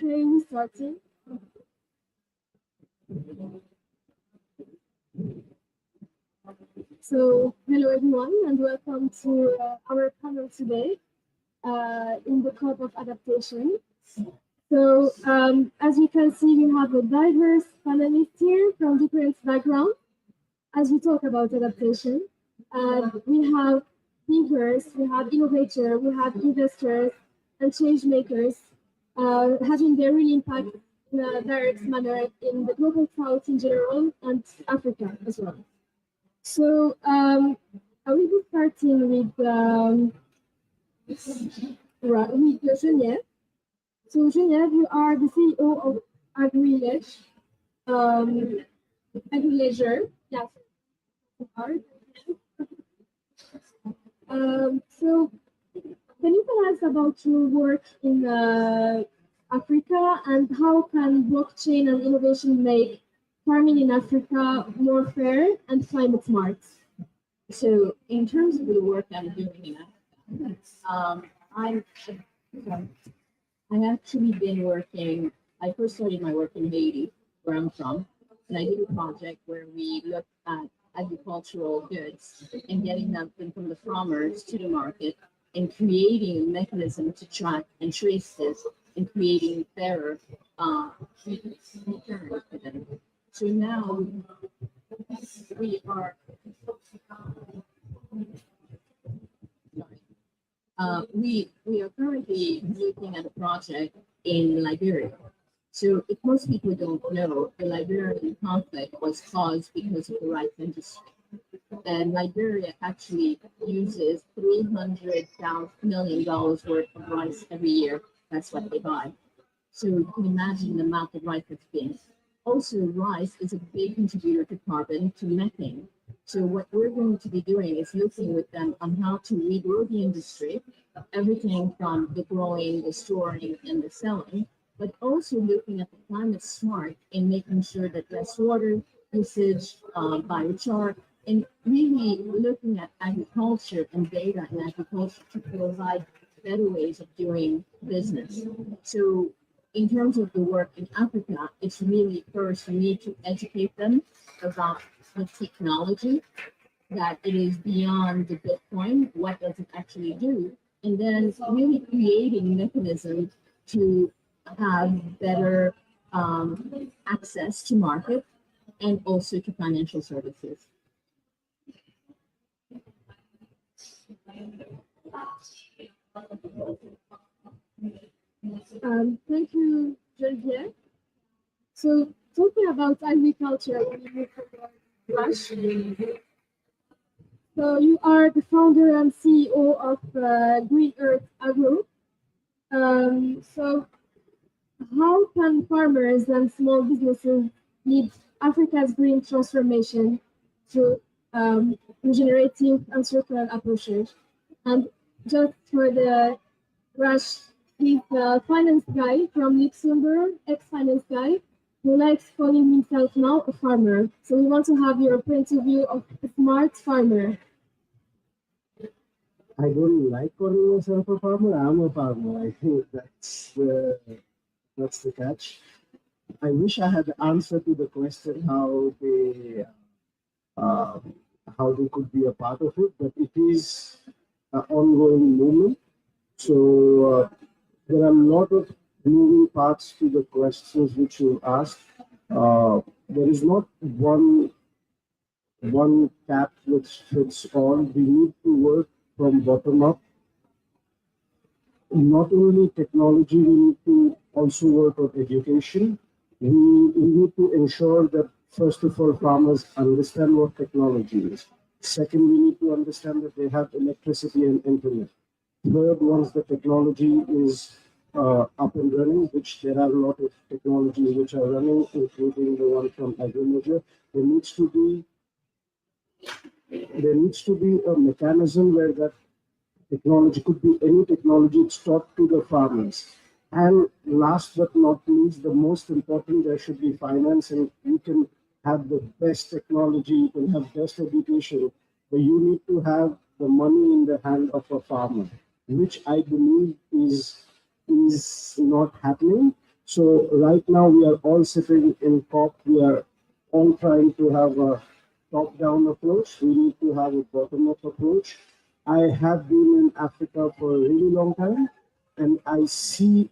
Okay, we're starting. So, hello everyone, and welcome to our panel today in the scope of adaptation. So, as you can see, we have a diverse panelists here from different backgrounds as we talk about adaptation. We have thinkers, we have innovators, we have investors, and change makers having their real impact in a direct manner in the global south in general and Africa as well. So I will be starting with Genevieve. So Genevieve, you are the CEO of AgriLeisure. AgriLeisure, yes. So can you tell us about your work in Africa and how can blockchain and innovation make farming in Africa more fair and climate smart? So, in terms of the work I'm doing in Africa, I've actually been working. I first started my work in Haiti, where I'm from, and I did a project where we looked at agricultural goods and getting them from the farmers to the market and creating a mechanism to track and trace this and creating fairer returns for them. So now we are we are currently looking at a project in Liberia. So if most people don't know, the Liberian conflict was caused because of the rice industry. And Liberia actually uses $300 million worth of rice every year. That's what they buy. So you can imagine the amount of rice that's being. Also, rice is a big contributor to carbon, to methane. So what we're going to be doing is looking with them on how to regrow the industry, everything from the growing, the storing, and the selling, but also looking at the climate smart in making sure that less water usage, biochar, and really looking at agriculture and data in agriculture to provide better ways of doing business. So in terms of the work in Africa, it's really first we need to educate them about the technology, that it is beyond the Bitcoin, what does it actually do, and then really creating mechanisms to have better access to market and also to financial services. Thank you, Genevieve. So talking about agriculture, we move forward. So you are the founder and CEO of Green Earth Agro. So how can farmers and small businesses lead Africa's green transformation through regenerative and circular approaches? And just for the rush, he's a finance guy from Luxembourg, ex-finance guy, who likes calling himself now a farmer. So we want to have your point of view of a smart farmer. I don't like calling myself a farmer. I'm a farmer. I think that's the catch. I wish I had the answer to the question how they could be a part of it, but it is an ongoing movement. So there are a lot of moving parts to the questions which you asked. There is not one cap which fits all. We need to work from bottom up. Not only technology, we need to also work on education. We need to ensure that, first of all, farmers understand what technology is. Second, we need to understand that they have electricity and internet. Third, once the technology is up and running, which there are a lot of technologies which are running, including the one from AgriLeisure, there needs to be a mechanism where that technology could be any technology, it's taught to the farmers. And last but not least, the most important, there should be finance, and you can have the best technology, you can have best education, but you need to have the money in the hand of a farmer, which I believe is not happening. So right now we are all sitting in COP. We are all trying to have a top-down approach. We need to have a bottom-up approach. I have been in Africa for a really long time, and I see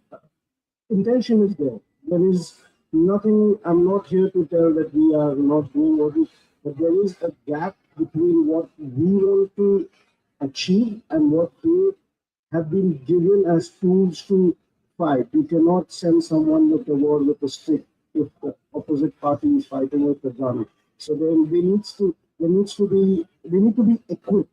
intention is there. There is nothing, I'm not here to tell that we are not doing what we, but there is a gap between what we want to achieve and what we have been given as tools to fight. You cannot send someone with a war with a stick if the opposite party is fighting with a gun. So then they need to be equipped.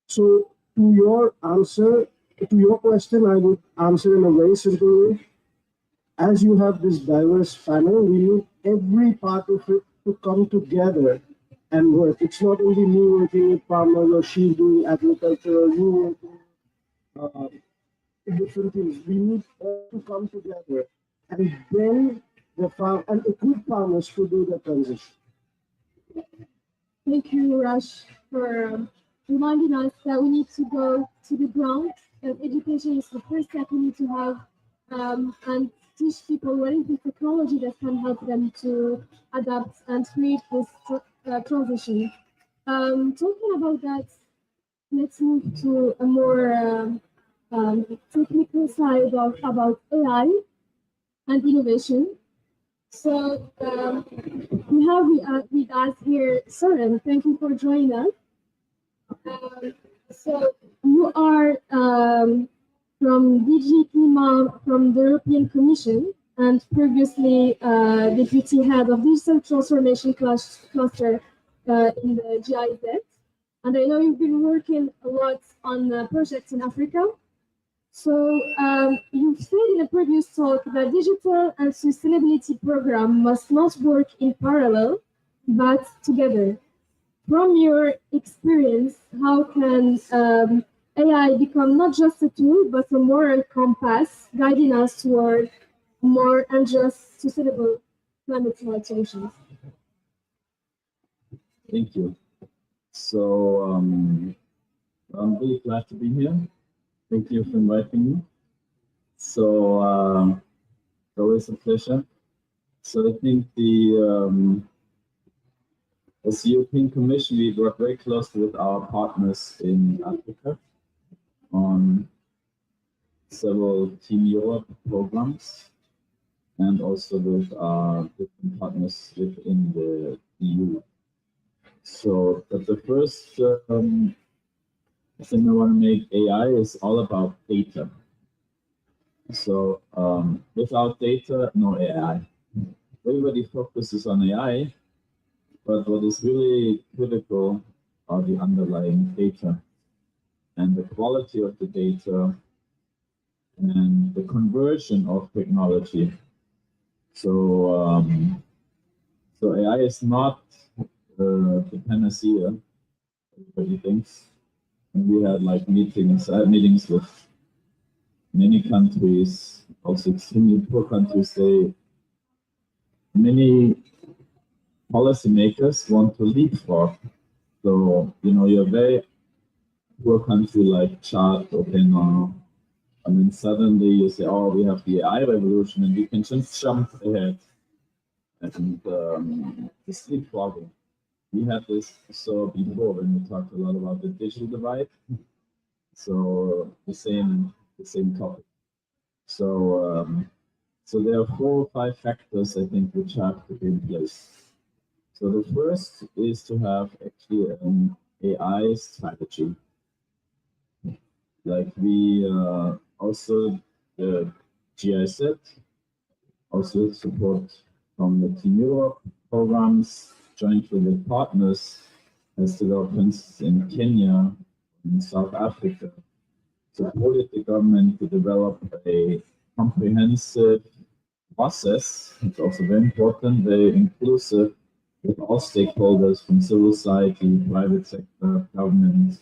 So to your answer, to your question, I would answer in a very simple way. As you have this diverse panel, we need every part of it to come together and work. It's not only me working with farmers or she doing agriculture or you working uh, different things. We need all to come together and then the farm and equip farmers to do the transition. Thank you, Rush, for reminding us that we need to go to the ground, that education is the first step we need to have, and teach people what is the technology that can help them to adapt and create this transition. Talking about that, let's move to a more technical side about AI and innovation. So we have with us here Søren. Thank you for joining us. So you are from DG Klima from the European Commission and previously deputy head of digital transformation cluster in the GIZ. And I know you've been working a lot on projects in Africa. So you've said in a previous talk that digital and sustainability program must not work in parallel, but together. From your experience, how can AI become not just a tool, but a moral compass guiding us toward more and just sustainable climate-smart solutions? Thank you. So I'm really glad to be here. Thank you for inviting me. So it's always a pleasure. So I think as the European Commission, we work very closely with our partners in Africa on several Team Europe programs and also with our different partners within the EU. So, but the first thing I want to make AI is all about data. So without data, no AI. Everybody focuses on AI, but what is really critical are the underlying data and the quality of the data and the conversion of technology. So, so AI is not the panacea, everybody thinks. And we had like meetings, I had meetings with many countries, also extremely poor countries. Many policymakers want to leapfrog. So, you know, you're a very poor country like Chad or Kenya, and then suddenly you say, oh, we have the AI revolution and we can just jump ahead. And this leapfrogging. We had this so before when we talked a lot about the digital divide. So the same topic. So so there are 4 or 5 factors I think which have to be in place. So the first is to have actually an AI strategy. Like we also the GIZ also support from the Team Europe programs jointly with partners has developments in Kenya, in South Africa, supported the government to develop a comprehensive process. It's also very important, very inclusive with all stakeholders from civil society, private sector, government,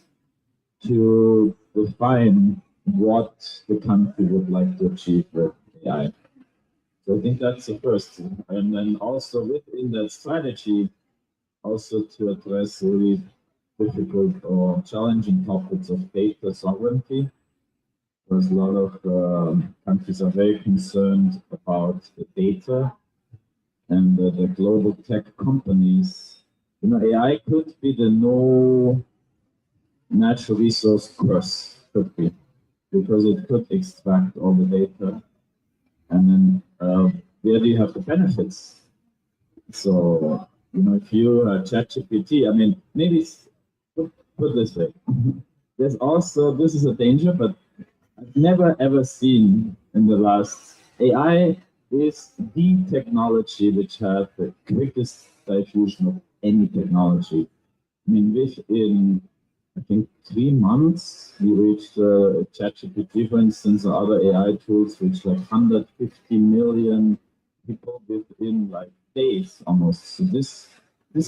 to define what the country would like to achieve with AI. So I think that's the first. And then also within that strategy, also to address really difficult or challenging topics of data sovereignty because a lot of countries are very concerned about the data and the global tech companies. You know, AI could be the no natural resource curse, could be, because it could extract all the data, and then where do you have the benefits? So, you know, if you ChatGPT, I mean, maybe put this way. There's also, this is a danger, but I've never ever seen in the last, AI is the technology which has the quickest diffusion of any technology. I mean, within, I think, 3 months, we reached ChatGPT, for instance, or other AI tools, which like 150 million people within like days almost. So this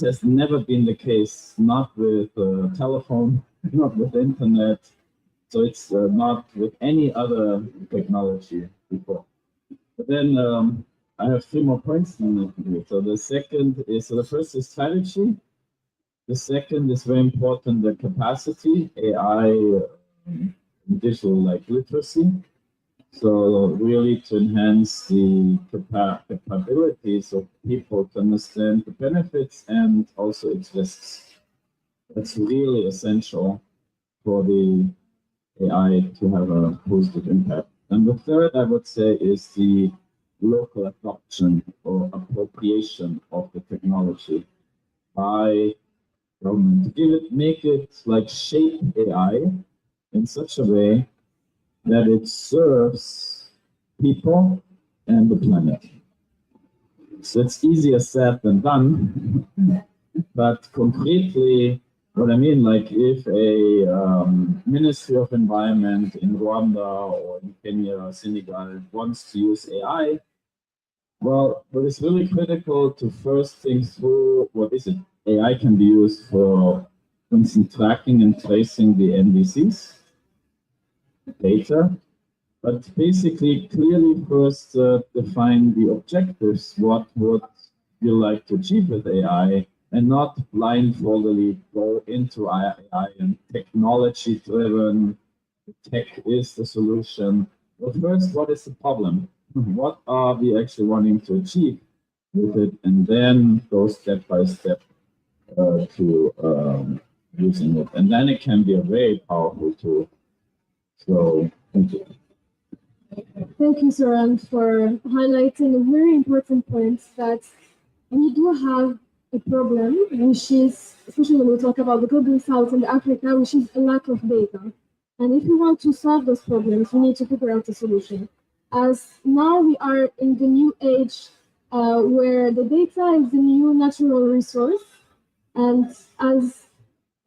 has never been the case, not with telephone, not with internet. So it's not with any other technology before. But then I have 3 more points. So the second is, so the first is strategy. The second is very important, the capacity, AI, digital like literacy. So really to enhance the capabilities of people to understand the benefits and also its risks. That's really essential for the AI to have a positive impact. And the third, I would say, is the local adoption or appropriation of the technology by government, to give it, make it like shape AI in such a way that it serves people and the planet. So it's easier said than done, but concretely, what I mean, like if a Ministry of Environment in Rwanda or in Kenya or Senegal wants to use AI, well, what is really critical to first think through, what is it? AI can be used for instance, tracking and tracing the NDCs data, but basically clearly first define the objectives. What would you like to achieve with AI, and not blindfoldedly go into AI and technology driven. Tech is the solution. But first, what is the problem? What are we actually wanting to achieve with it? And then go step by step to using it. And then it can be a very powerful tool. So, thank you. Thank you, Soren, for highlighting a very important point that we do have a problem, which is, especially when we talk about the global south and Africa, which is a lack of data. And if we want to solve those problems, we need to figure out a solution. As now we are in the new age where the data is the new natural resource, and as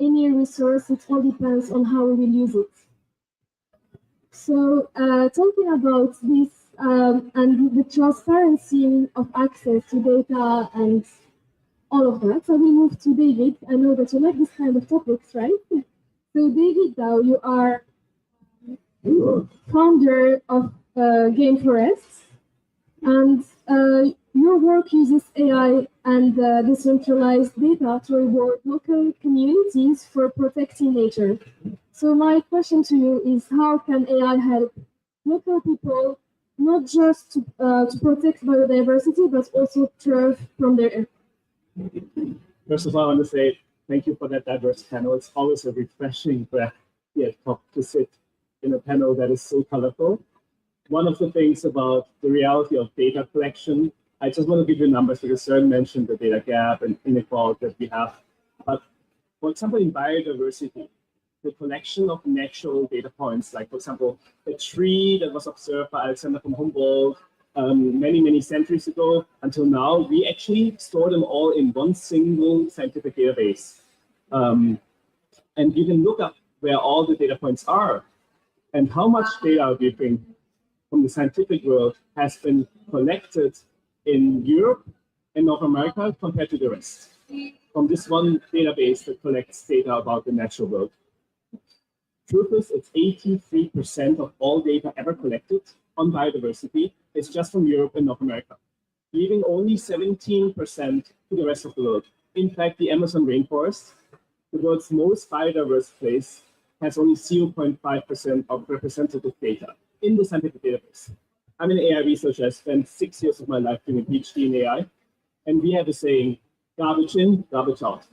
any resource, it all depends on how we will use it. So talking about this and the transparency of access to data and all of that, so we move to David. I know that you like this kind of topics, right? So David, now you are founder of Game Forests, and your work uses AI and decentralized data to reward local communities for protecting nature. So my question to you is, how can AI help local people not just to protect biodiversity, but also thrive from their? First of all, I want to say thank you for that diverse panel. It's always a refreshing breath to sit in a panel that is so colorful. One of the things about the reality of data collection, I just want to give you numbers because Søren mentioned the data gap and inequality that we have. But for example, in biodiversity, the collection of natural data points, like for example, a tree that was observed by Alexander von Humboldt many centuries ago until now, we actually store them all in one single scientific database. And you can look up where all the data points are and how much data do you think from the scientific world has been collected in Europe and North America compared to the rest from this one database that collects data about the natural world. Truth is, it's 83% of all data ever collected on biodiversity is just from Europe and North America, leaving only 17% to the rest of the world. In fact, the Amazon rainforest, the world's most biodiverse place, has only 0.5% of representative data in the scientific database. I'm an AI researcher. I spent 6 years of my life doing a PhD in AI, and we have a saying, garbage in, garbage out.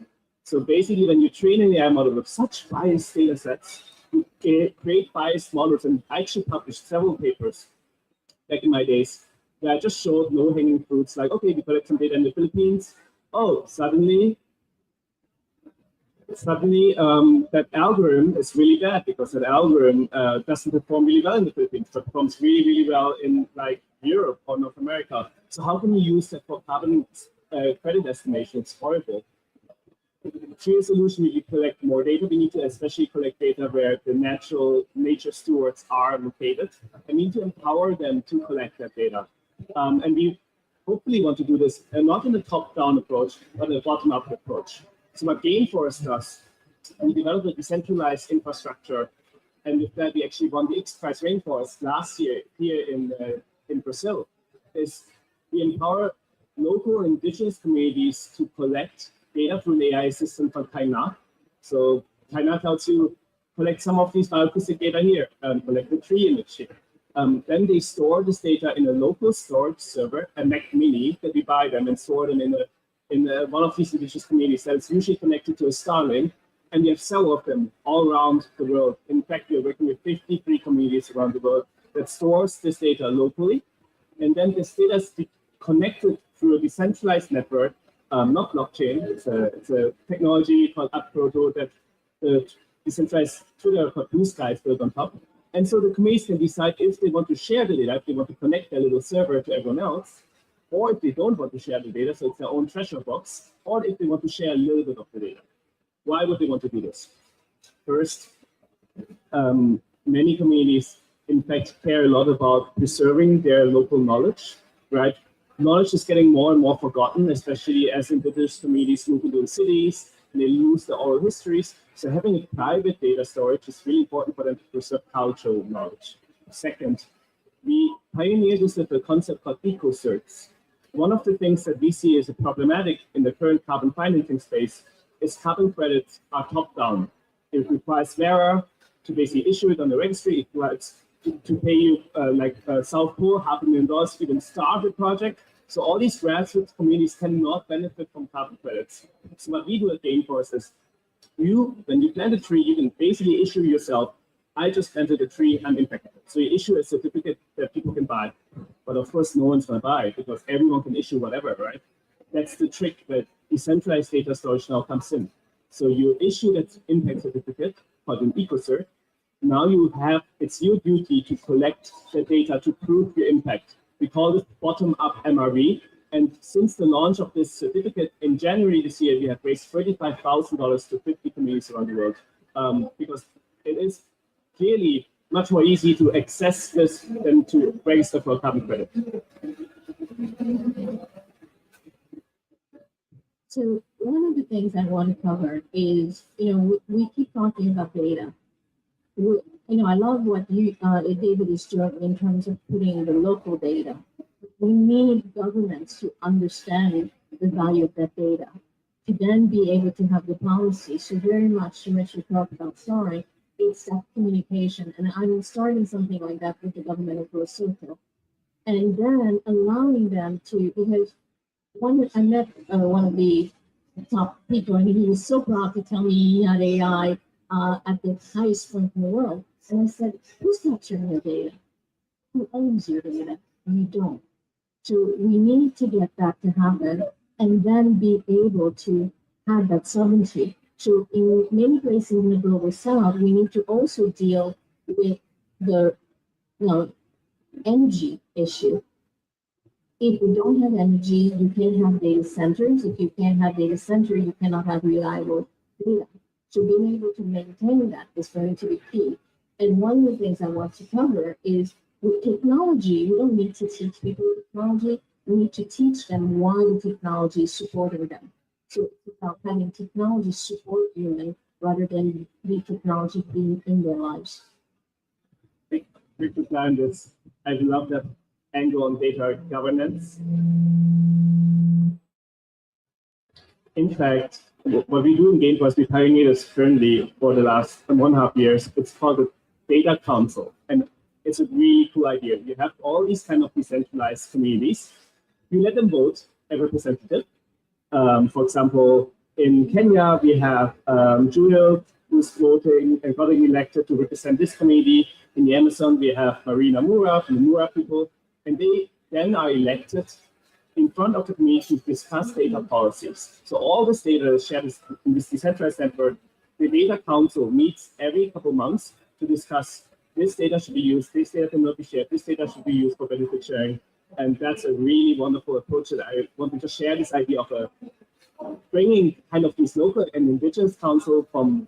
So basically, when you train an AI model with such biased data sets, you create biased models, and I actually published several papers back in my days where I just showed low-hanging fruits, like, okay, we collect some data in the Philippines. Oh, suddenly that algorithm is really bad because that algorithm doesn't perform really well in the Philippines, but performs really, really well in like Europe or North America. So how can we use that for carbon credit estimation? It's horrible. Clear solution, we collect more data. We need to especially collect data where the natural nature stewards are located. And we need to empower them to collect that data. And we hopefully want to do this not in a top-down approach, but a bottom-up approach. So what Gainforest does, we developed a decentralized infrastructure, and with that we actually won the X-Prize Rainforest last year here in Brazil. Is we empower local indigenous communities to collect data through an AI system called Taina. So Taina tells you, collect some of these bioacoustic data here, collect the tree image here. Then they store this data in a local storage server, a Mac Mini, that we buy them and store them in one of these indigenous communities that's usually connected to a Starlink, and we have several of them all around the world. In fact, we're working with 53 communities around the world that stores this data locally, and then this data is connected through a decentralized network, not blockchain. It's a technology called Upproto that the decentralized Twitter called Blue Sky is built on top. And so the communities can decide if they want to share the data, if they want to connect their little server to everyone else, or if they don't want to share the data, so it's their own treasure box, or if they want to share a little bit of the data. Why would they want to do this? First, many communities, in fact, care a lot about preserving their local knowledge, right? Knowledge is getting more and more forgotten, especially as indigenous communities move into the cities and they lose their oral histories. So having a private data storage is really important for them to preserve cultural knowledge. Second, we pioneered this with a concept called eco-certs. One of the things that we see as a problematic in the current carbon financing space is carbon credits are top-down. It requires Vera to basically issue it on the registry. It requires to pay you South Pole $500,000 to even start a project. So all these grassroots communities cannot benefit from carbon credits. So what we do at Gainforest is, when you plant a tree, you can basically issue yourself, I just planted a tree, I'm impacted. So you issue a certificate that people can buy. But of course, no one's going to buy it because everyone can issue whatever, right? That's the trick that decentralized data storage now comes in. So you issue that impact certificate called an EcoCert. Now it's your duty to collect the data to prove your impact. We call it bottom-up MRV. And since the launch of this certificate in January this year, we have raised $35,000 to 50 communities around the world because it is clearly much more easy to access this than to register for a carbon credit. So one of the things I want to cover is, we keep talking about data. I love what David is doing in terms of putting the local data. We need governments to understand the value of that data, to then be able to have the policy. So very much, as you talked about, it's that communication. And I'm starting something like that with the government of Lesotho. And then allowing them to, because I met one of the top people, and he was so proud to tell me he had AI at the highest point in the world. And I said, who's capturing your data? Who owns your data? You don't. So we need to get that to happen and then be able to have that sovereignty. So in many places in the global south, we need to also deal with the energy issue. If you don't have energy, you can't have data centers. If you can't have data center, you cannot have reliable data. So being able to maintain that is going to be key. And one of the things I want to cover is with technology, you don't need to teach people technology. You need to teach them why the technology is supporting them. So it's about having technology support human rather than the technology being in their lives. Quick reply on this. I love that angle on data governance. In fact, what we do in Gainforce, we pioneered this currently for the last 1.5 years. It's called the Data Council. And it's a really cool idea. You have all these kind of decentralized communities. You let them vote a representative. For example, in Kenya, we have Jewel, who's voting and getting elected to represent this community. In the Amazon, we have Marina Mura from the Mura people, and they then are elected in front of the community to discuss data policies. So all this data is shared in this decentralized network. The Data Council meets every couple months to discuss this data should be used, this data cannot be shared, this data should be used for benefit sharing. And that's a really wonderful approach that I want to just share this idea of bringing kind of these local and indigenous council from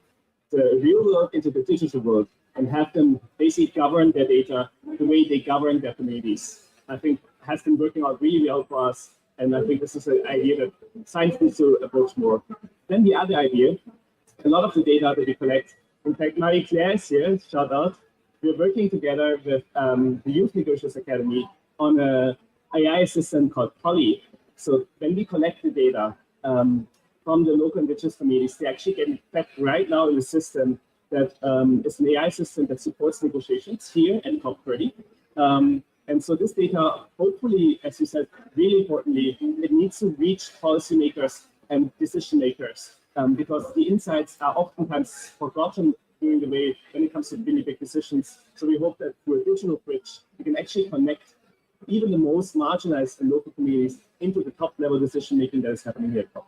the real world into the digital world and have them basically govern their data the way they govern their communities. I think has been working out really well for us. And I think this is an idea that science needs to approach more. Then the other idea, a lot of the data that we collect, in fact, Marie-Claire is here, shout out. We're working together with the Youth Negotiators Academy on an AI system called Poly. So when we collect the data from the local indigenous communities, they actually get fed right now in the system that is an AI system that supports negotiations here at COP30. And so this data, hopefully, as you said, really importantly, it needs to reach policymakers and decision makers because the insights are oftentimes forgotten during the way when it comes to really big decisions. So we hope that through a digital bridge, we can actually connect even the most marginalized and local communities into the top level decision making that is happening here at COP.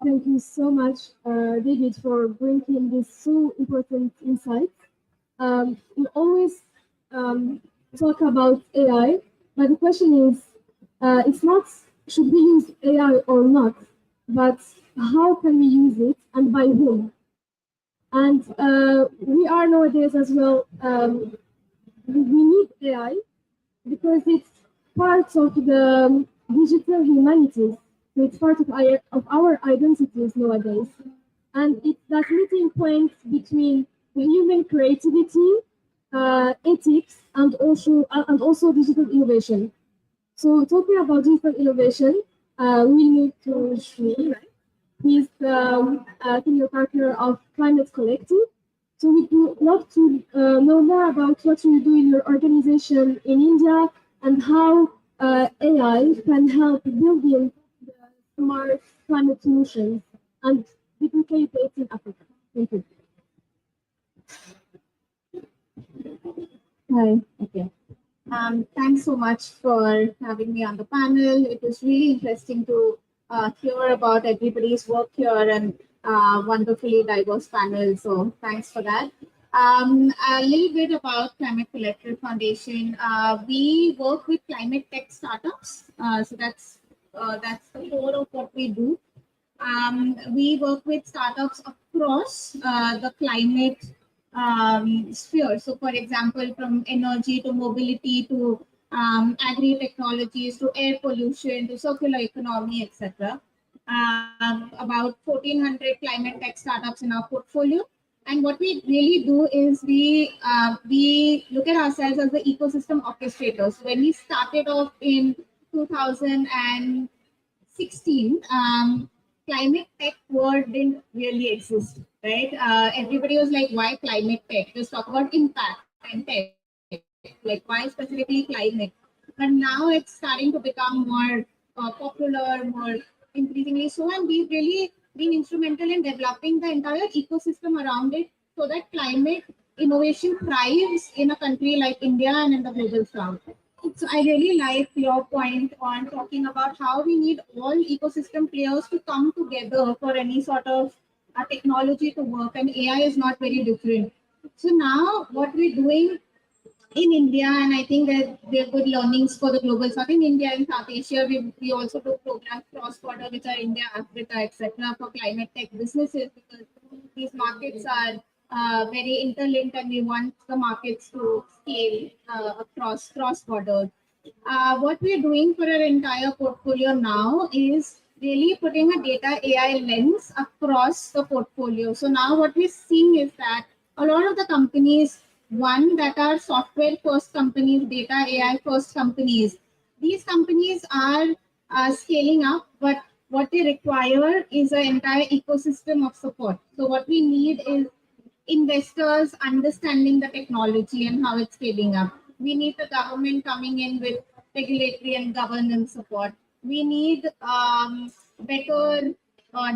Thank you so much, David, for bringing this so important insight. We always talk about AI, but the question is, it's not should we use AI or not, but how can we use it and by whom? And we are nowadays as well, we need AI because it's part of the digital humanities. So it's part of our identities nowadays. And it's that meeting point between human creativity, ethics, and also digital innovation. So talking about digital innovation, we need to Shri, right? He's the senior partner of Climate Collective. So we would love to know more about what you do in your organization in India and how AI can help building the smart climate solutions and duplicate it in Africa. Thank you. Hi. Okay. Thanks so much for having me on the panel. It was really interesting to hear about everybody's work here and wonderfully diverse panel. So thanks for that. A little bit about Climate Collective Foundation. We work with climate tech startups. So that's the core of what we do. We work with startups across the climate sphere. So, for example, from energy to mobility to agri-technologies to air pollution to circular economy, etc. About 1,400 climate tech startups in our portfolio. And what we really do is we look at ourselves as the ecosystem orchestrators. When we started off in 2016, climate tech word didn't really exist, right? Everybody was like, why climate tech? Just talk about impact and tech. Like, why specifically climate? But now it's starting to become more popular, more increasingly so, and we've really been instrumental in developing the entire ecosystem around it so that climate innovation thrives in a country like India and in the global south. So I really like your point on talking about how we need all ecosystem players to come together for any sort of technology to work, and AI is not very different. So now what we're doing in India, and I think that there are good learnings for the global south. In India and South Asia, we also do programs cross-border, which are India, Africa, etc., for climate tech businesses, because these markets are very interlinked and we want the markets to scale across cross-border. What we're doing for our entire portfolio now is really putting a data AI lens across the portfolio. So now what we're seeing is that a lot of the companies, one, that are software first companies, data AI first companies, these companies are scaling up, but what they require is an entire ecosystem of support. So what we need is investors understanding the technology and how it's scaling up. We need the government coming in with regulatory and governance support. We need better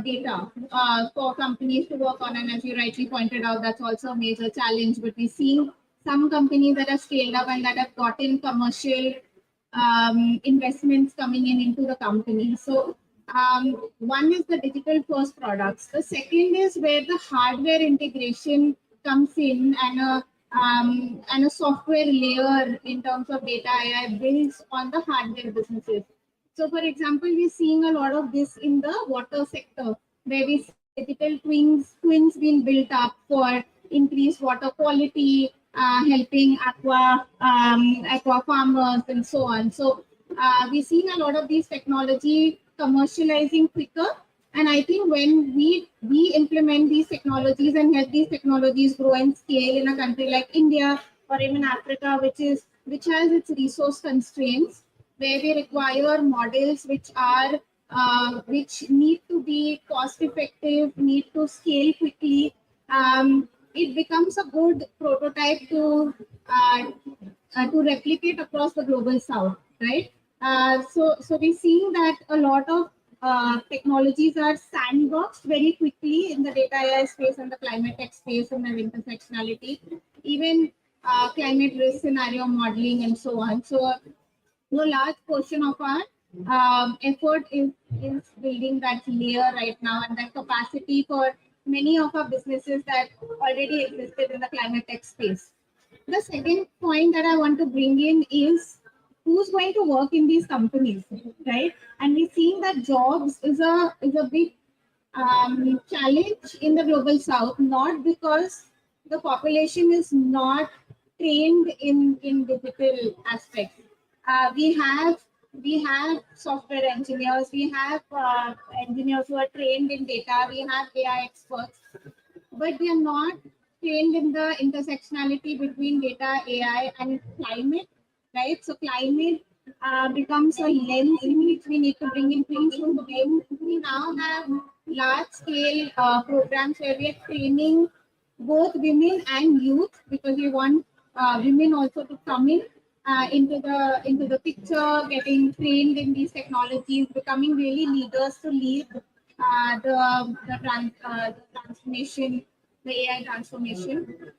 data for companies to work on. And as you rightly pointed out, that's also a major challenge. But we're seeing some companies that have scaled up and that have gotten commercial investments coming in into the company. So one is the digital first products. The second is where the hardware integration comes in, and a software layer in terms of data AI builds on the hardware businesses. So, for example, we're seeing a lot of this in the water sector, where we see digital twins being built up for increased water quality, helping aqua farmers, and so on. So, we're seeing a lot of these technology commercializing quicker. And I think when we implement these technologies and help these technologies grow and scale in a country like India or even Africa, which has its resource constraints, where we require models which need to be cost effective, need to scale quickly, it becomes a good prototype to replicate across the global south, right? So we're seeing that a lot of technologies are sandboxed very quickly in the data AI space and the climate tech space and their intersectionality, even climate risk scenario modeling and so on. So a large portion of our effort is building that layer right now and that capacity for many of our businesses that already existed in the climate tech space. The second point that I want to bring in is who's going to work in these companies, right? And we're seeing that jobs is a big challenge in the global south, not because the population is not trained in digital aspects. We have software engineers, we have engineers who are trained in data, we have AI experts, but they are not trained in the intersectionality between data, AI, and climate, right? So climate becomes a lens in which we need to bring in things from the game. We now have large-scale programs where we are training both women and youth, because we want women also to come in into the picture, getting trained in these technologies, becoming really leaders to lead the transformation, the AI transformation.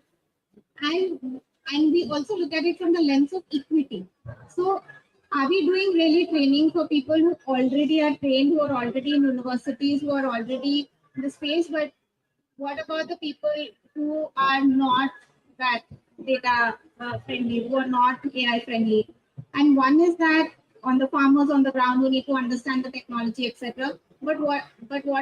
And we also look at it from the lens of equity. So are we doing really training for people who already are trained, who are already in universities, who are already in the space? But what about the people who are not that data friendly, who are not AI friendly? And one is that on the farmers on the ground who need to understand the technology, etc. But what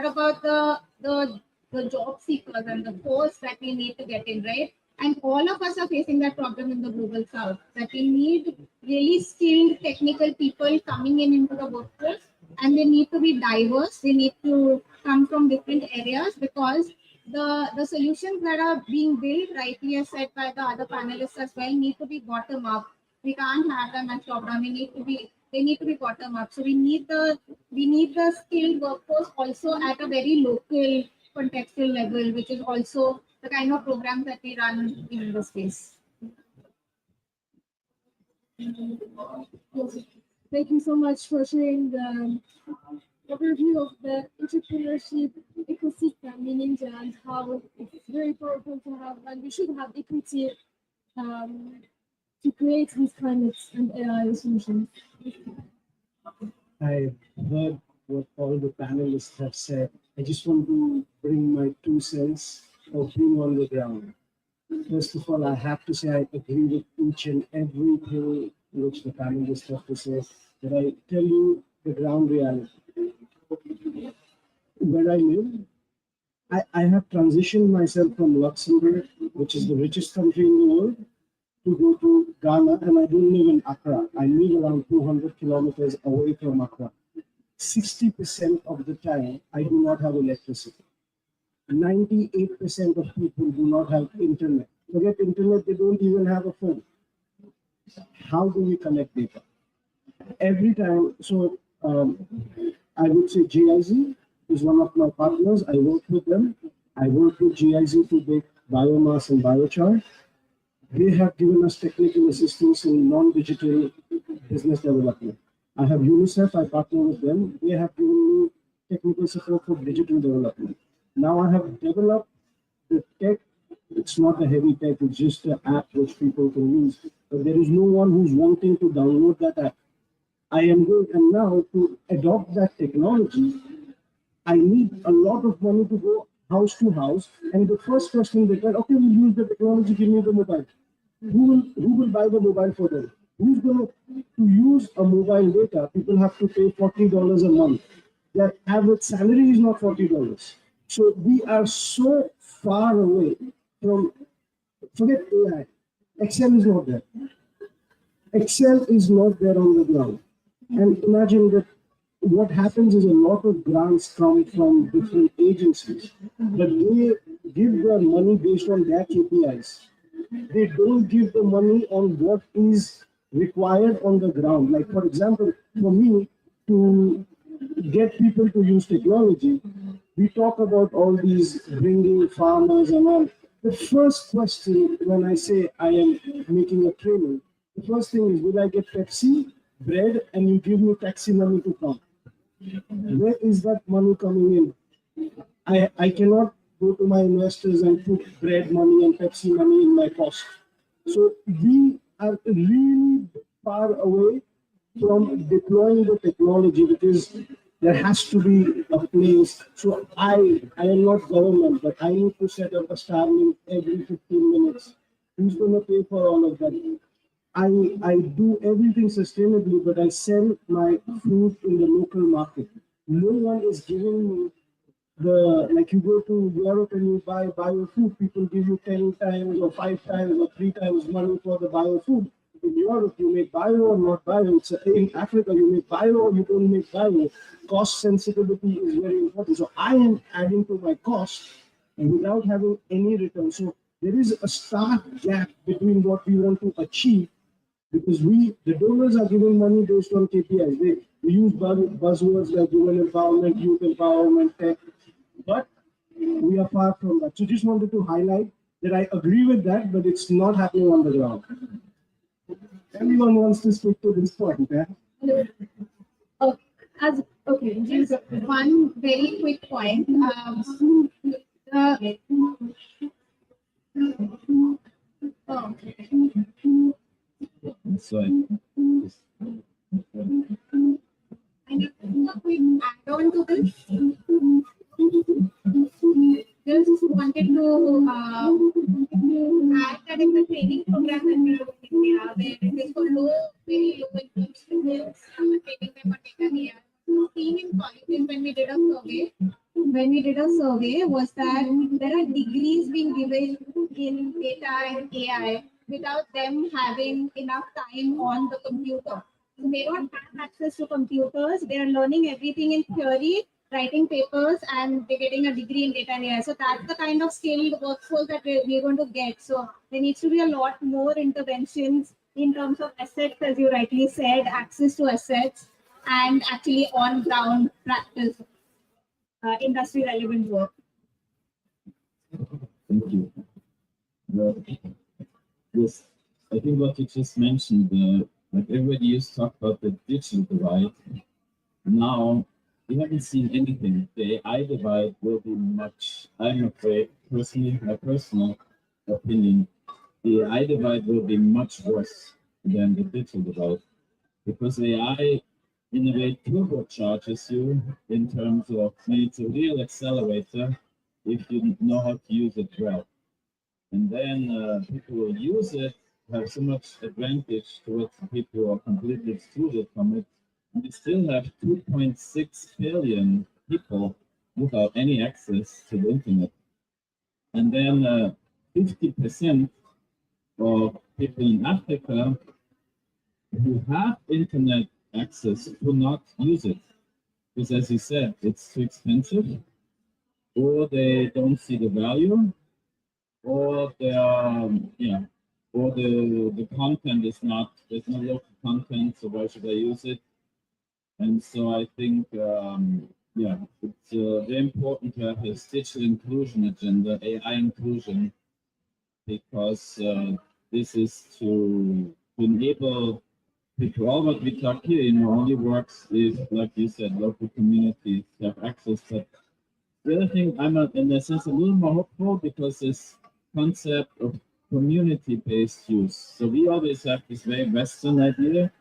about the job seekers and the force that we need to get in, right? And all of us are facing that problem in the global south, that we need really skilled technical people coming in into the workforce, and they need to be diverse. They need to come from different areas, because the solutions that are being built, rightly as said by the other panelists as well, need to be bottom up. We can't have them as top down. They need to be bottom up. So we need the skilled workforce also at a very local contextual level, which is also the kind of programs that we run in the space. Thank you so much for sharing the overview of the entrepreneurship ecosystem in India and how it's very powerful to have, and we should have equity to create these climate and AI solutions. I heard what all the panelists have said. I just want to bring my 2 cents of being on the ground. First of all, I have to say I agree with each and everything which the panelists have to say. But I tell you the ground reality. Where I live, I have transitioned myself from Luxembourg, which is the richest country in the world, to go to Ghana, and I don't live in Accra. I live around 200 kilometers away from Accra. 60% of the time, I do not have electricity. 98% of people do not have internet. Forget internet, they don't even have a phone. How do we collect data? Every time, so I would say GIZ is one of my partners. I work with them. I work with GIZ to make biomass and biochar. They have given us technical assistance in non-digital business development. I have UNICEF, I partner with them. They have given me technical support for digital development. Now I have developed the tech. It's not a heavy tech, it's just an app which people can use. But there is no one who's wanting to download that app. I am going, and now to adopt that technology, I need a lot of money to go house to house. And the first question they said, okay, we'll use the technology, give me the mobile. Who will buy the mobile for them? Who's going to use a mobile data? People have to pay $40 a month. Their average salary is not $40. So we are so far away from, forget AI. Excel is not there. Excel is not there on the ground. And imagine that what happens is a lot of grants come from different agencies, but they give their money based on their KPIs. They don't give the money on what is required on the ground. Like, for example, for me to get people to use technology, we talk about all these bringing farmers and all. The first question when I say I am making a training, the first thing is, will I get Pepsi, bread, and you give me taxi money to come? Where is that money coming in? I cannot go to my investors and put bread money and Pepsi money in my cost. So we are really far away from deploying the technology because there has to be a place. So I am not government, but I need to set up a Starlink every 15 minutes. Who's going to pay for all of that? I do everything sustainably, but I sell my fruit in the local market. No one is giving me like you go to Europe and you buy bio food, people give you 10 times or 5 times or 3 times money for the bio food. In Europe, you make bio or not bio. In Africa, you make bio or you don't make bio. Cost sensitivity is very important. So I am adding to my cost without having any return. So there is a stark gap between what we want to achieve because the donors are giving money based on KPIs. They use buzzwords like women empowerment, youth empowerment, tech, but we are far from that. So just wanted to highlight that I agree with that, but it's not happening on the ground. Everyone wants to speak to this point. Okay, just one very quick point. So And a quick add-on to this. Just wanted to add that in the training program that we are doing here, where it is for very low income students, taking them for data AI. Seen in colleges when we did a survey, was that there are degrees being given in data and AI without them having enough time on the computer. So they don't have access to computers. They are learning everything in theory, writing papers, and they're getting a degree in data and AI. So that's the kind of skilled workforce that we're going to get. So there needs to be a lot more interventions in terms of assets, as you rightly said, access to assets, and actually on-ground practice, industry-relevant work. thank you. Yes, I think what you just mentioned, like everybody used to talk about the digital divide. Now, we haven't seen anything. The AI divide will be much, I'm afraid, personally, my personal opinion, the AI divide will be much worse than the digital divide. Because AI, in a way, turbocharges you in terms of, it's a real accelerator if you know how to use it well. And then people will use it, have so much advantage towards people who are completely excluded from it. And we still have 2.6 billion people without any access to the internet. And then 50% of people in Africa who have internet access do not use it. Because as you said, it's too expensive, or they don't see the value, or they are, or the content is not, there's no local content, so why should I use it? And so I think, yeah, it's very important to have this digital inclusion agenda, AI inclusion, because this is to enable people. All what we talk here, only works if, like you said, local communities have access. But the other thing, I'm in a sense a little more hopeful because this concept of community-based use. So we always have this very Western idea,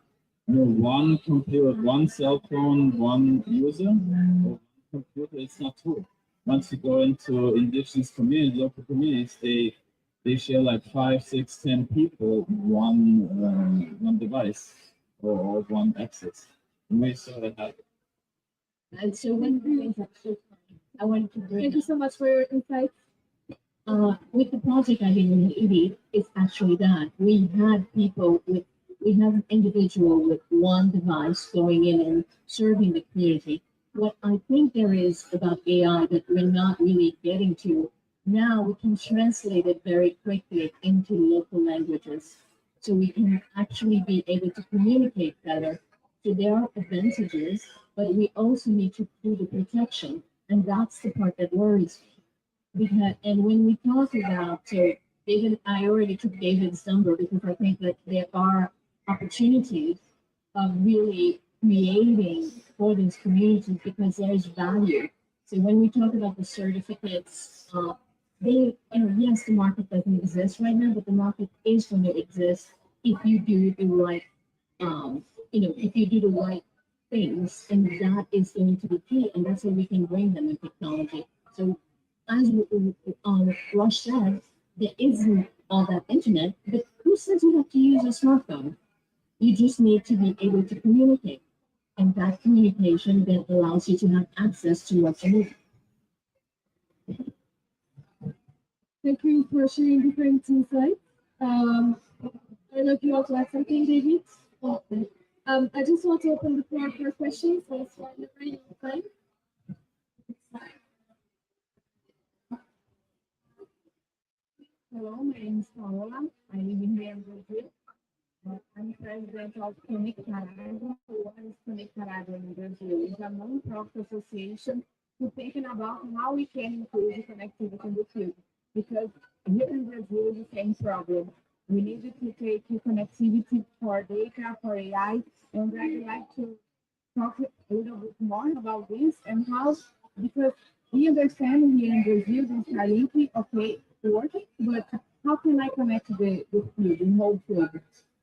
one computer, one cell phone, one user, or one computer. It's not true. Once you go into indigenous communities, local communities, they share like 5, 6, 10 people, one device or one access. And we saw that happen. And so one of the things that I wanted to bring Thank you so much for your insight. with the project I did in Haiti, it's actually that we have an individual with one device going in and serving the community. What I think there is about AI that we're not really getting to now, we can translate it very quickly into local languages, so we can actually be able to communicate better. So there are advantages, but we also need to do the protection, and that's the part that worries me. Because, and when we talk about, so David, I already took David's number because I think that there are opportunities of really creating for these communities because there's value. So when we talk about the certificates, yes, the market doesn't exist right now, but the market is going to exist if you do the right, if you do the right things, and that is going to be key, and that's where we can bring them in technology. So as Rush said, there isn't all that internet, but who says you have to use a smartphone? You just need to be able to communicate. And that communication then allows you to have access to what you need. Thank you for sharing different insights. I don't know if you want to add something, David. I just want to open the floor for questions. So it's whenever time. Hello, my name is Paola. I live in here in Brazil. I'm president of Connect Paraguay. What is Connect Paraguay in Brazil? It's a non-profit association who's thinking about how we can improve the connectivity in the field. Because here in Brazil, the same problem. We need to take the connectivity for data, for AI, and I'd like to talk a little bit more about this and how, because we understand here in Brazil, this Starlink, okay, working, but how can I connect the field, the whole field?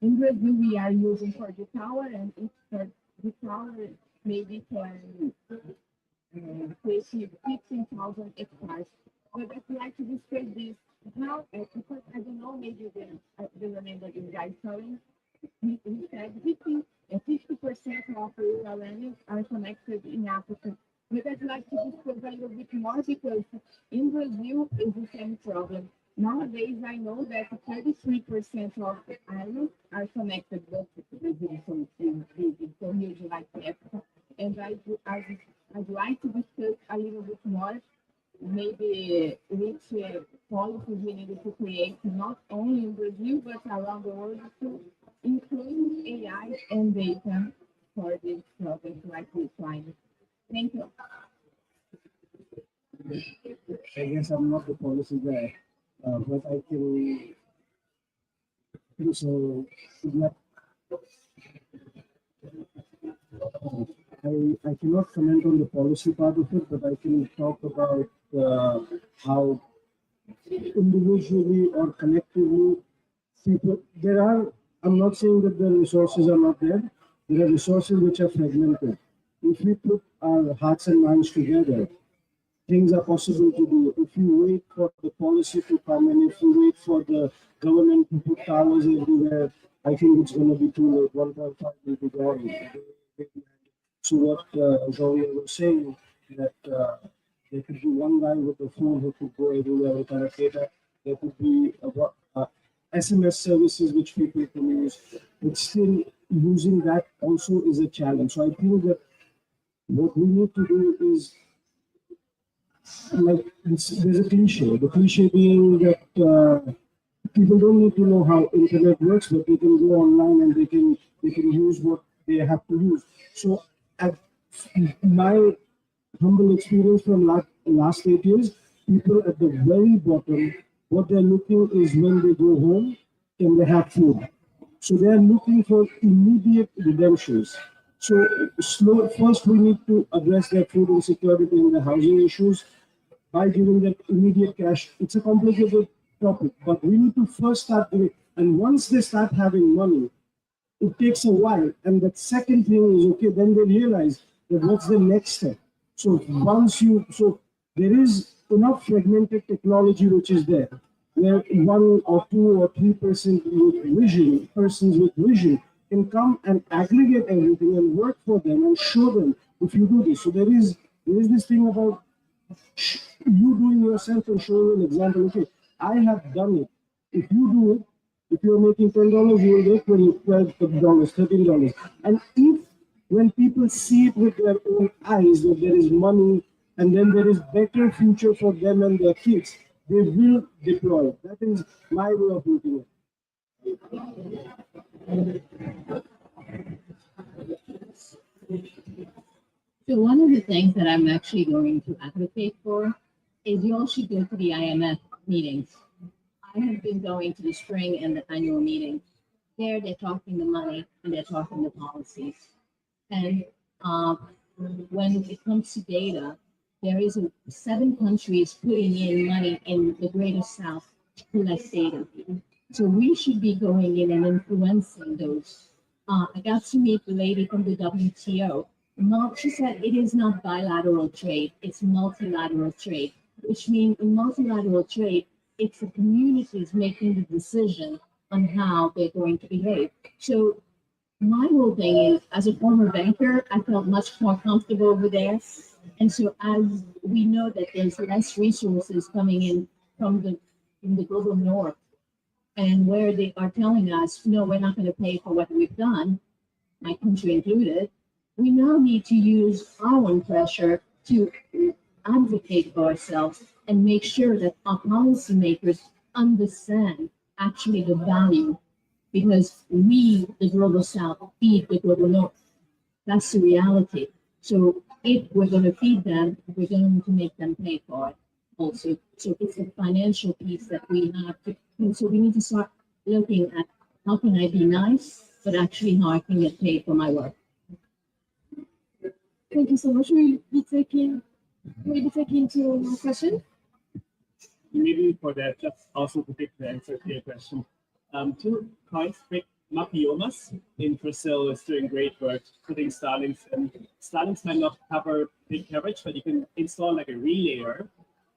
In Brazil, we are using for the tower, and each for the tower maybe can place 15,000 hectares. But I'd like to discuss this how, because I don't know, maybe they remember the guy telling, he said 50% of rural areas are connected in Africa. But I'd like to discuss a little bit more because in Brazil is the same problem. Nowadays, I know that 33% of the islands are connected, but Brazil is so huge like Africa. And I'd like to discuss a little bit more, maybe which policies we needed to create, not only in Brazil, but around the world to include AI and data for this project like redefine. Thank you. I guess I'm not the policy guy, but I can do so. I cannot comment on the policy part of it, but I can talk about how individually or collectively people, I'm not saying that the resources are not there. There are resources which are fragmented. If we put our hearts and minds together, things are possible to do. If you wait for the policy to come and if you wait for the government to put towers everywhere, I think it's going to be too late. 1.5 will be gone. So what Zoe was saying, that there could be one guy with a phone who could go everywhere with our data. There could be SMS services which people can use. But still, using that also is a challenge. So I think that what we need to do is, like, there's a cliche. The cliche being that people don't need to know how internet works, but they can go online and they can use what they have to use. So my humble experience from last 8 years, people at the very bottom, what they're looking is when they go home, can they have food? So they're looking for immediate redemptions. So first we need to address their food insecurity and the housing issues by giving them immediate cash. It's a complicated topic, but we need to first start doing it. And once they start having money, it takes a while. And the second thing is, okay, then they realize that what's the next step. So there is enough fragmented technology which is there, where 1 or 2 or 3% persons with vision can come and aggregate everything and work for them and show them if you do this. So there is this thing about you doing yourself and showing an example. Okay, I have done it. If you do it, if you're making $10, you will make $12, $13. And if when people see it with their own eyes that there is money and then there is better future for them and their kids, they will deploy. That is my way of looking at it. So one of the things that I'm actually going to advocate for is you all should go to the IMF meetings. I have been going to the spring and the annual meeting. There they're talking the money and they're talking the policies. And when it comes to data, there is 7 countries putting in money in the greater South to collect data. So we should be going in and influencing those. I got to meet the lady from the WTO. She said it is not bilateral trade, it's multilateral trade, which means in multilateral trade, it's the communities making the decision on how they're going to behave. So my whole thing is, as a former banker, I felt much more comfortable over there. And so as we know that there's less resources coming in from the global north, and where they are telling us, no, we're not going to pay for what we've done, my country included, we now need to use our own pressure to advocate for ourselves and make sure that our policymakers understand actually the value, because we, the global South, feed the global North. That's the reality. So if we're going to feed them, we're going to make them pay for it also. So it's a financial piece that we have to, and so we need to start looking at how can I be nice, but actually how I can get paid for my work. Thank you so much. We'll be taking to one question. Maybe for that, just also to take the answer to your question. 2 coins, quick. Mapiomas in Brazil is doing great work putting Starlinks, and Starlinks might not cover big coverage, but you can install like a relayer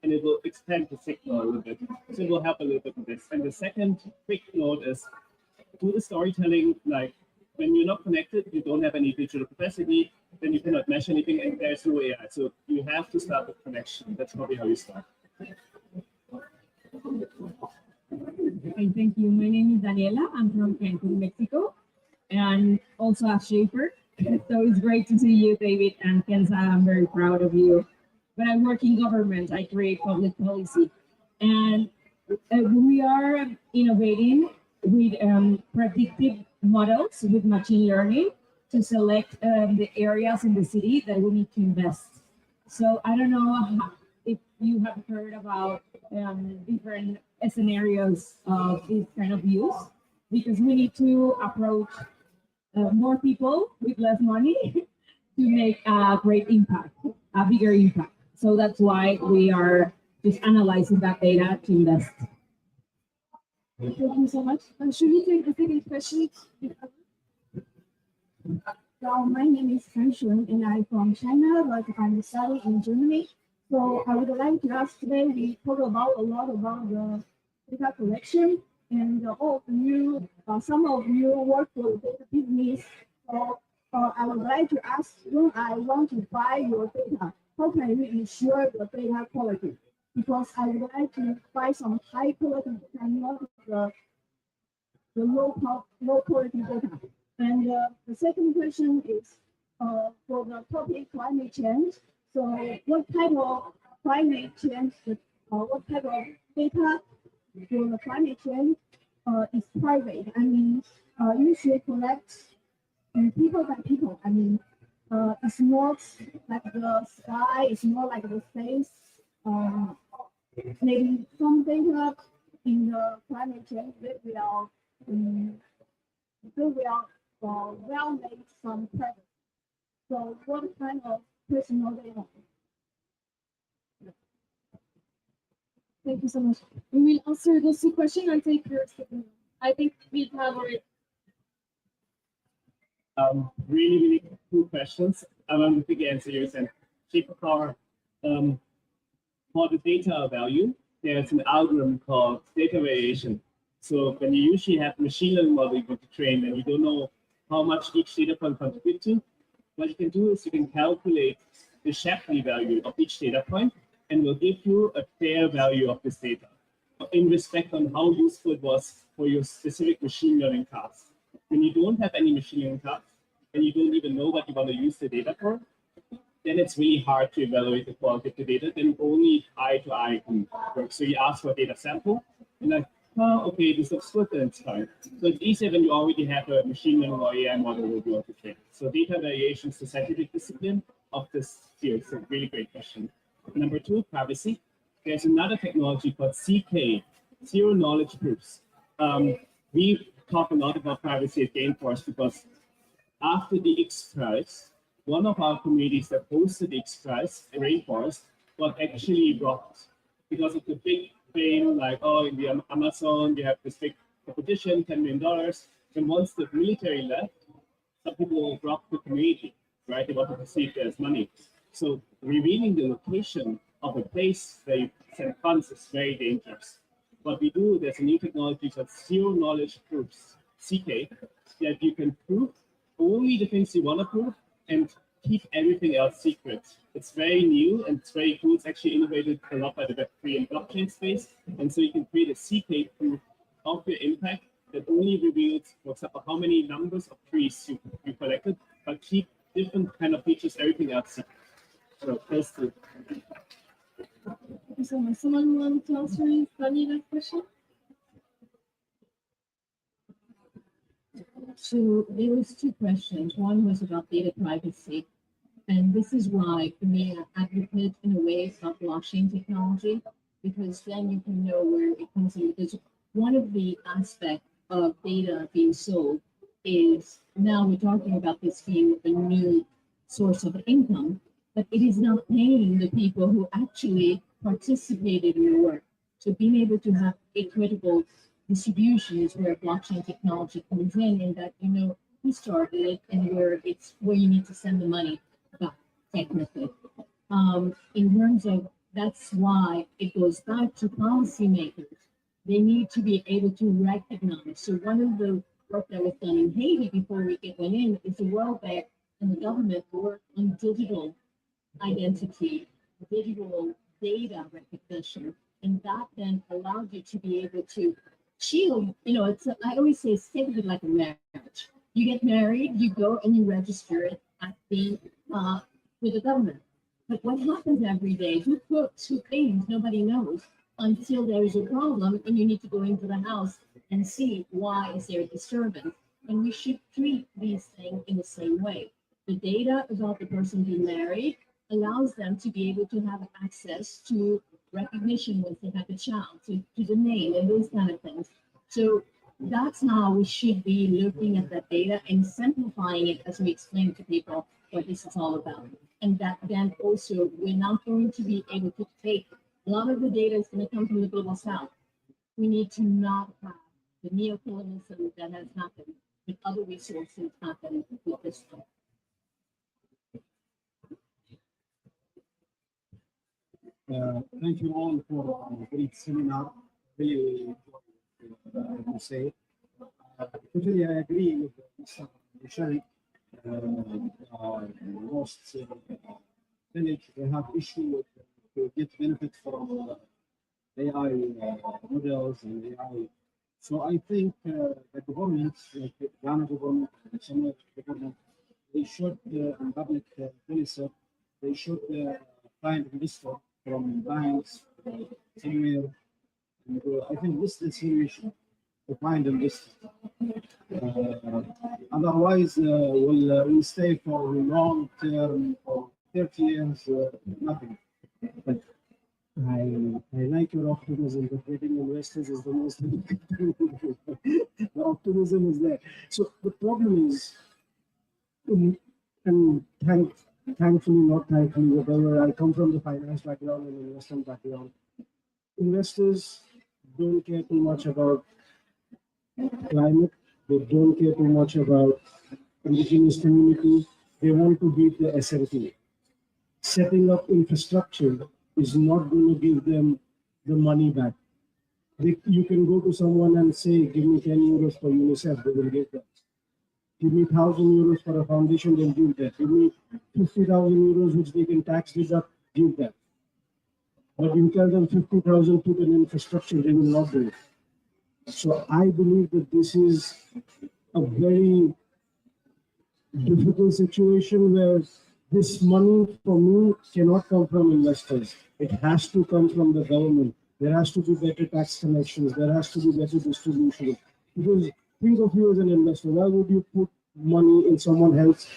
and it will expand the signal a little bit. So it will help a little bit with this. And the second quick note is do the storytelling, like when you're not connected, you don't have any digital capacity, then you cannot measure anything and there's no AI. So you have to start with connection. That's probably how you start. Okay, thank you. My name is Daniela. I'm from Cancun, Mexico, and also a shaper. So it's great to see you, David, and Kenza. I'm very proud of you. But I work in government. I create public policy, and we are innovating with predictive models with machine learning to select the areas in the city that we need to invest. So I don't know if you have heard about different scenarios of this kind of use, because we need to approach more people with less money to make a great impact, a bigger impact. So that's why we are just analyzing that data to invest. Thank you so much. Should we take the second question? So my name is Chen Shun, and I'm from China, but I'm studying in Germany. So I would like to ask today, we talk about a lot about the data collection, and all of you, some of you work for the data business. So I would like to ask, when I want to buy your data, how can you ensure the data quality? Because I would like to buy some high quality data, not the low quality data. And the second question is for the topic climate change. So what type of climate change, what type of data for the climate change is private? I mean, you should collect people by people. I mean, It's not like the sky, it's more like the space. Um, Maybe some data in the climate change that well made some credit. So what kind of personal data? Thank you so much. We will answer those two questions and take your second. I think we have already. Really cool questions. I want to take answer yours and shape of our for the data value, there's an algorithm called data variation. So when you usually have machine learning model you want to train and you don't know how much each data point contributes to, what you can do is you can calculate the Shapley value of each data point and will give you a fair value of this data in respect on how useful it was for your specific machine learning task. When you don't have any machine learning task and you don't even know what you want to use the data for, then it's really hard to evaluate the quality of the data. Then only eye to eye can work. So you ask for a data sample, and like, oh, okay, this looks good, then it's fine. So it's easier when you already have a machine learning or AI model that you want to train. So data variation is the scientific discipline of this field. So really great question. Number two, privacy. There's another technology called CK, zero knowledge proofs. We talk a lot about privacy at Gainforce because after the X Prize, one of our communities that hosted the X Prize, Rainforest, was actually blocked because of the big fame, like, oh, in the Amazon, they have this big competition, $10 million. And once the military left, some people blocked the community, right? They wanted to see if there's money. So revealing the location of a place where you send funds is very dangerous. What we do, there's a new technology called zero knowledge proofs, CK, that you can prove only the things you want to prove and keep everything else secret. It's very new and it's very cool. It's actually innovated a lot by the Web3 and blockchain space. And so you can create a CK proof of your impact that only reveals, for example, how many numbers of trees you collected, but keep different kind of features, everything else secret. So that's the Thank you so much. Someone want to answer that question? So there was two questions. One was about data privacy. And this is why, for me, I advocate in a way of blockchain technology, because then you can know where it comes in. Because one of the aspects of data being sold is now we're talking about this being a new source of income, but it is not paying the people who actually participated in the work. So being able to have equitable distribution is where blockchain technology comes in that you know who started it and where you need to send the money back technically. In terms of that's why it goes back to policymakers. They need to be able to recognize. So one of the work that was done in Haiti before we went in is the World Bank and the government work on digital identity, digital data recognition, and that then allows you to be able to shield. You know, I always say think of it like a marriage. You get married, you go and you register it at the with the government. But what happens every day? Who cooks? Who cleans? Nobody knows until there is a problem and you need to go into the house and see why is there a disturbance. And we should treat these things in the same way. The data about the person being married allows them to be able to have access to recognition once they have a child, to the name and those kind of things. So that's how we should be looking at that data and simplifying it as we explain to people what this is all about. And that then also we're not going to be able to take a lot of the data is going to come from the global south. We need to not have the neocolonialism that has happened with other resources happen with this one. Thank you all for a great seminar. Really, I can say. Totally, I agree with Mr. Shari. Most village they have issue with to get benefit from AI models and AI. So I think the governments, like the Ghana government, and some of the government, they should, in public policy, they should find investor from banks somewhere. And I think this is the solution. to find investors. Otherwise, we'll stay for long term, for 30 years, nothing. But I like your optimism that getting investors is the most important thing. The optimism is there. So the problem is, and thankfully, not thankfully, whatever, I come from the finance background and investment background. Investors don't care too much about climate. They don't care too much about indigenous community. They want to beat the S&P. Setting up infrastructure is not going to give them the money back. You can go to someone and say, give me 10 euros for UNICEF, they will give that. Give me 1,000 euros for a foundation, they'll give that. Give me 50,000 euros, which they can tax deduct, give that. But you tell them 50,000 put in infrastructure, they will not do it. So I believe that this is a very difficult situation where this money for me cannot come from investors. It has to come from the government. There has to be better tax connections. There has to be better distribution. Because think of you as an investor. Why would you put money in someone else?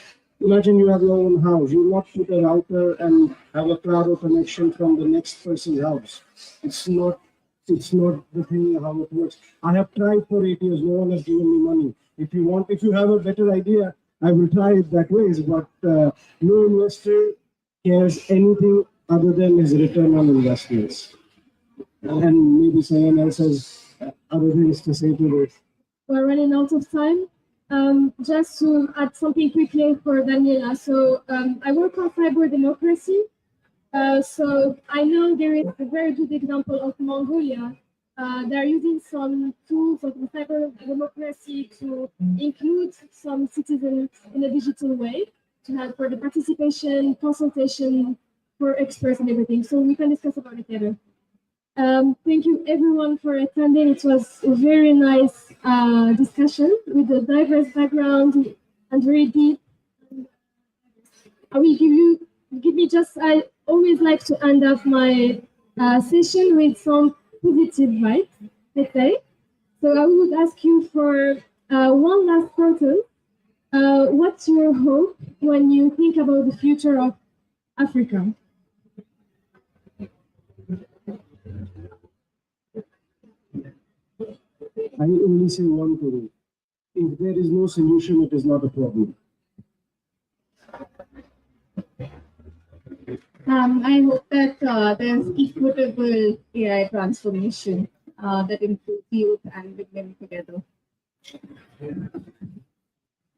Imagine you have your own house. You will not put a router and have a Claro connection from the next person's house. It's not the thing how it works. I have tried for 8 years. No one has given me money. If you have a better idea, I will try it that way. But no investor cares anything other than his return on investments. And maybe someone else has other things to say to this. We're running out of time. Just to add something quickly for Daniela. So I work on cyber democracy. So I know there is a very good example of Mongolia. They're using some tools of the cyber democracy to include some citizens in a digital way to have for the participation, consultation for experts and everything. So we can discuss about it later. Thank you everyone for attending. It was a very nice discussion with a diverse background and very deep. I will give me just, I always like to end up my session with some positive vibes, let's say. So I would ask you for one last sentence. What's your hope when you think about the future of Africa? I only say one thing. If there is no solution, it is not a problem. I hope that there's equitable AI transformation that improves youth and bring them together.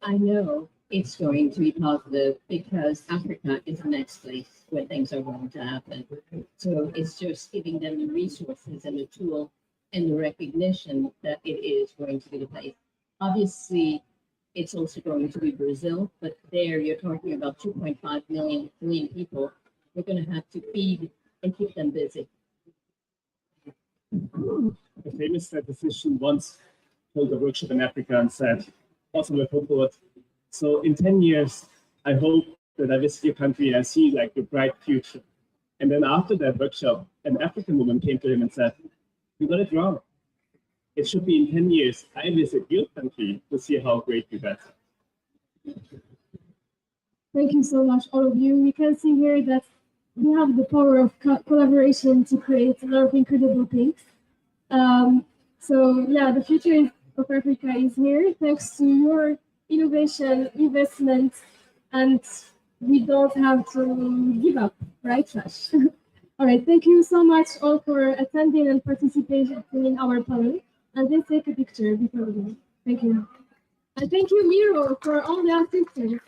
I know it's going to be positive because Africa is the next place where things are going to happen. So it's just giving them the resources and the tool and the recognition that it is going to be the place. Obviously, it's also going to be Brazil, but there you're talking about 2.5 million people. We're going to have to feed and keep them busy. A famous statistician once held a workshop in Africa and said, also with hope, so in 10 years, I hope that I visit your country and I see like the bright future. And then after that workshop, an African woman came to him and said, you got it wrong. It should be in 10 years, I visit your country to see how great you got. Thank you so much, all of you. We can see here that we have the power of collaboration to create a lot of incredible things. So yeah, the future of Africa is here thanks to your innovation, investment, and we don't have to give up, right, Trash? All right, thank you so much all for attending and participating in our panel. And let's take a picture before we go. Thank you. And thank you, Miro, for all the assistance.